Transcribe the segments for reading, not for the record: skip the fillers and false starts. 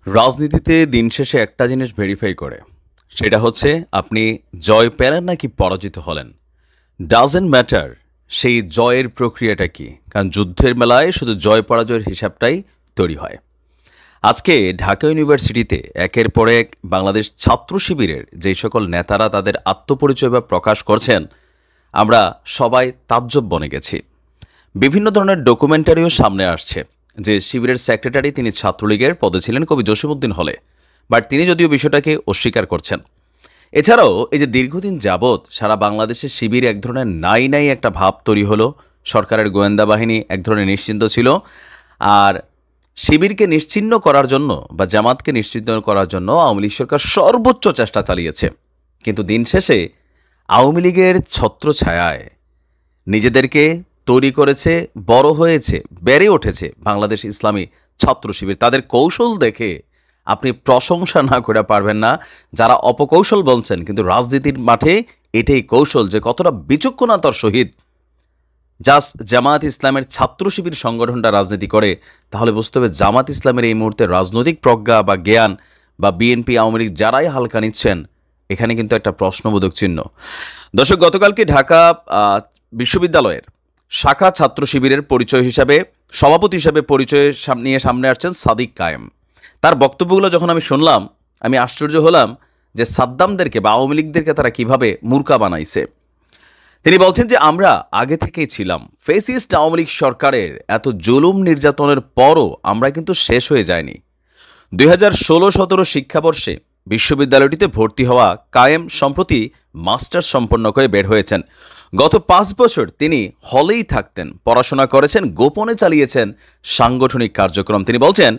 রাজনীতিতে দিন শেষে একটা জিনিস ভেরিফাই করে, সেটা হচ্ছে আপনি জয় পেলেন নাকি পরাজিত হলেন। ডাজেন্ট ম্যাটার সেই জয়ের প্রক্রিয়াটা কি, কারণ যুদ্ধের মেলায় শুধু জয় পরাজয়ের হিসাবটাই তৈরি হয়। আজকে ঢাকা ইউনিভার্সিটিতে একের পর এক বাংলাদেশ ছাত্র শিবিরের যেই সকল নেতারা তাদের আত্মপরিচয় বা প্রকাশ করছেন, আমরা সবাই তাজ্জব বনে গেছি। বিভিন্ন ধরনের ডকুমেন্টারিও সামনে আসছে যে শিবিরের সেক্রেটারি তিনি ছাত্রলীগের পদে ছিলেন কবি জসিমউদ্দিন হলে, বাট তিনি যদিও বিষয়টাকে অস্বীকার করছেন। এছাড়াও এই যে দীর্ঘদিন যাবৎ সারা বাংলাদেশে শিবির এক ধরনের নাই নাই একটা ভাব তৈরি হলো, সরকারের গোয়েন্দা বাহিনী এক ধরনের নিশ্চিন্ত ছিল, আর শিবিরকে নিশ্চিহ্ন করার জন্য বা জামাতকে নিশ্চিহ্ন করার জন্য আওয়ামী লীগ সরকার সর্বোচ্চ চেষ্টা চালিয়েছে। কিন্তু দিন শেষে আওয়ামী লীগের ছত্রছায়ায় নিজেদেরকে তৈরি করেছে, বড় হয়েছে, বেড়ে উঠেছে বাংলাদেশ ইসলামী ছাত্র শিবির। তাদের কৌশল দেখে আপনি প্রশংসা না করে পারবেন না। যারা অপকৌশল বলছেন, কিন্তু রাজনীতির মাঠে এটাই কৌশল যে কতটা বিচক্ষণতার সহিত জাস্ট জামাত ইসলামের ছাত্র শিবির সংগঠনটা রাজনীতি করে, তাহলে বুঝতে হবে জামাত ইসলামের এই মুহূর্তে রাজনৈতিক প্রজ্ঞা বা জ্ঞান বা বিএনপি আওয়ামী লীগ যারাই হালকা নিচ্ছেন, এখানে কিন্তু একটা প্রশ্নবোধক চিহ্ন। দর্শক, গতকালকে ঢাকা বিশ্ববিদ্যালয়ের শাখা ছাত্র শিবিরের পরিচয় হিসাবে সভাপতি হিসাবে পরিচয় নিয়ে সামনে আসছেন সাদিক কায়েম। তার বক্তব্যগুলো যখন আমি শুনলাম, আমি আশ্চর্য হলাম যে সাদ্দামদেরকে বা আওয়ামী লীগদেরকে তারা কিভাবে মূর্খা বানাইছে। তিনি বলছেন যে আমরা আগে থেকেই ছিলাম ফেসিস্ট আওয়ামী লীগ সরকারের এত জুলুম নির্যাতনের পরও আমরা কিন্তু শেষ হয়ে যায়নি। 2016-17 শিক্ষাবর্ষে বিশ্ববিদ্যালয়টিতে ভর্তি হওয়া কায়েম সম্প্রতি মাস্টার্স সম্পন্ন করে বের হয়েছেন। গত 5 বছর তিনি হলেই থাকতেন, পড়াশোনা করেছেন, গোপনে চালিয়েছেন সাংগঠনিক কার্যক্রম। তিনি বলছেন,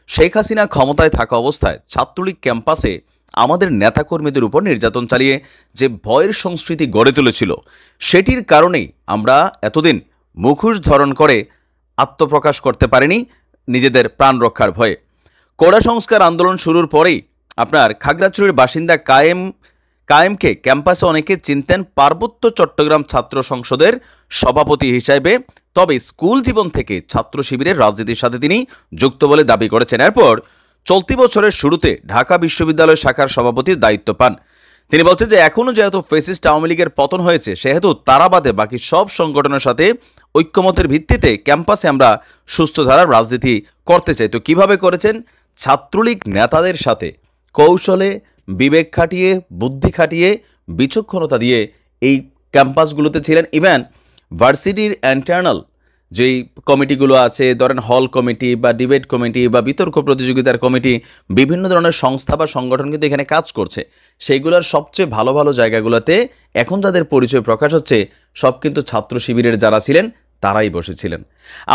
শেখ হাসিনা ক্ষমতায় থাকা অবস্থায় ছাত্রলীগ ক্যাম্পাসে আমাদের নেতাকর্মীদের উপর নির্যাতন চালিয়ে যে ভয়ের সংস্কৃতি গড়ে তুলেছিল, সেটির কারণেই আমরা এতদিন মুখোশ ধারণ করে আত্মপ্রকাশ করতে পারিনি নিজেদের প্রাণ রক্ষার ভয়ে। কোটা সংস্কার আন্দোলন শুরুর পরেই আপনার খাগড়াছড়ির বাসিন্দা কায়েমকে ক্যাম্পাসে অনেকে চিনতেন পার্বত্য চট্টগ্রাম ছাত্র সংসদের সভাপতি হিসাবে। তবে স্কুল জীবন থেকে ছাত্র শিবিরের রাজনীতির সাথে তিনি যুক্ত বলে দাবি করেছেন। এরপর চলতি বছরের শুরুতে ঢাকা বিশ্ববিদ্যালয় শাখার সভাপতির দায়িত্ব পান। তিনি বলছেন যে এখনও যেহেতু ফেসিস্ট আওয়ামী লীগের পতন হয়েছে, সেহেতু তারা বাদে বাকি সব সংগঠনের সাথে ঐক্যমতের ভিত্তিতে ক্যাম্পাসে আমরা সুস্থ ধারার রাজনীতি করতে চাই। তো কিভাবে করেছেন? ছাত্রলীগ নেতাদের সাথে কৌশলে, বিবেক খাটিয়ে, বুদ্ধি খাটিয়ে, বিচক্ষণতা দিয়ে এই ক্যাম্পাসগুলোতে ছিলেন। ইভেন ভার্সিটির ইন্টারনাল যেই কমিটিগুলো আছে, ধরেন হল কমিটি বা ডিবেট কমিটি বা বিতর্ক প্রতিযোগিতার কমিটি, বিভিন্ন ধরনের সংস্থা বা সংগঠন কিন্তু এখানে কাজ করছে। সেইগুলোর সবচেয়ে ভালো ভালো জায়গাগুলোতে এখন যাদের পরিচয় প্রকাশ হচ্ছে, সব কিন্তু ছাত্র শিবিরের যারা ছিলেন তারাই বসেছিলেন।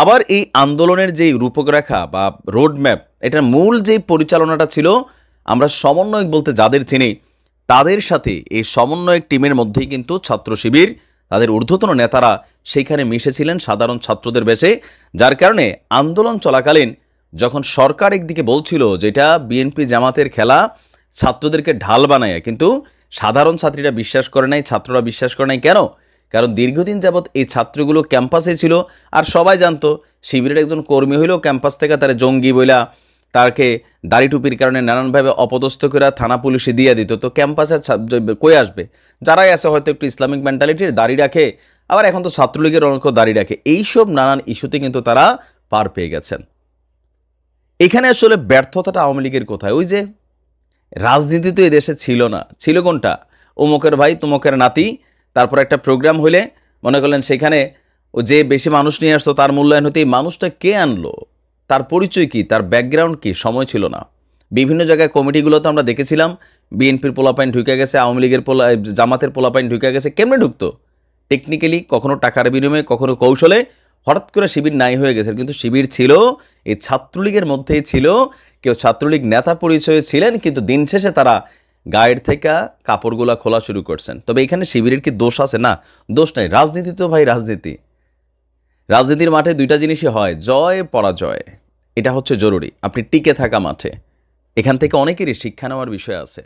আবার এই আন্দোলনের যেই রূপরেখা বা রোডম্যাপ, এটার মূল যেই পরিচালনাটা ছিল, আমরা সমন্বয়ক বলতে যাদের চিনি, তাদের সাথে এই সমন্বয়ক টিমের মধ্যেই কিন্তু ছাত্র শিবির তাদের ঊর্ধ্বতন নেতারা সেইখানে মিশেছিলেন সাধারণ ছাত্রদের বেশে। যার কারণে আন্দোলন চলাকালীন যখন সরকার একদিকে বলছিল যেটা বিএনপি জামাতের খেলা, ছাত্রদেরকে ঢাল বানায়, কিন্তু সাধারণ ছাত্রীরা বিশ্বাস করে নাই, ছাত্ররা বিশ্বাস করে নাই। কেন? কারণ দীর্ঘদিন যাবৎ এই ছাত্রগুলো ক্যাম্পাসে ছিল, আর সবাই জানতো শিবিরের একজন কর্মী হইলেও ক্যাম্পাস থেকে তারা জঙ্গি বইলা, তাকে দাড়ি টুপির কারণে নানানভাবে অপদস্থ করে থানা পুলিশে দিয়ে দিত। তো ক্যাম্পাসের কই আসবে? যারাই আছে হয়তো একটু ইসলামিক মেন্টালিটির, দাড়ি রাখে, আবার এখন তো ছাত্রলীগের অনেক দাড়ি রাখে। এইসব নানান ইস্যুতে কিন্তু তারা পার পেয়ে গেছেন। এখানে আসলে ব্যর্থতাটা আওয়ামী লীগের কোথায়? ওই যে রাজনীতি তো এদেশে ছিল না, ছিল কোনটা? অমুকের ভাই তমুকের নাতি, তারপর একটা প্রোগ্রাম হইলে মনে করলেন সেখানে ও যে বেশি মানুষ নিয়ে আসতো তার মূল্যায়ন হতে এই মানুষটা কে আনলো, তার পরিচয় কি, তার ব্যাকগ্রাউন্ড কি, সময় ছিল না। বিভিন্ন জায়গায় কমিটিগুলোতে আমরা দেখেছিলাম বিএনপির পোলাপাইন ঢুকে গেছে, আওয়ামী লীগের জামাতের পোলাপাইন ঢুকে গেছে। কেমনে ঢুকতো? টেকনিক্যালি, কখনো টাকার বিনিময়ে, কখনো কৌশলে, হঠাৎ করে শিবির নাই হয়ে গেছে। কিন্তু শিবির ছিল, এই ছাত্রলীগের মধ্যেই ছিল, কেউ ছাত্রলীগ নেতা পরিচয়ে ছিলেন, কিন্তু দিন শেষে তারা গায়ের থেকে কাপড়গুলা খোলা শুরু করছেন। তবে এখানে শিবিরের কি দোষ আছে? না, দোষ নাই। রাজনীতি তো ভাই রাজনীতি। রাজনীতির মাঠে দুইটা জিনিসই হয়, জয় পরাজয়। এটা হচ্ছে জরুরি, আপনি টিকে থাকা মাঠে। এখান থেকে অনেকেরই শিক্ষা নেওয়ার বিষয় আছে।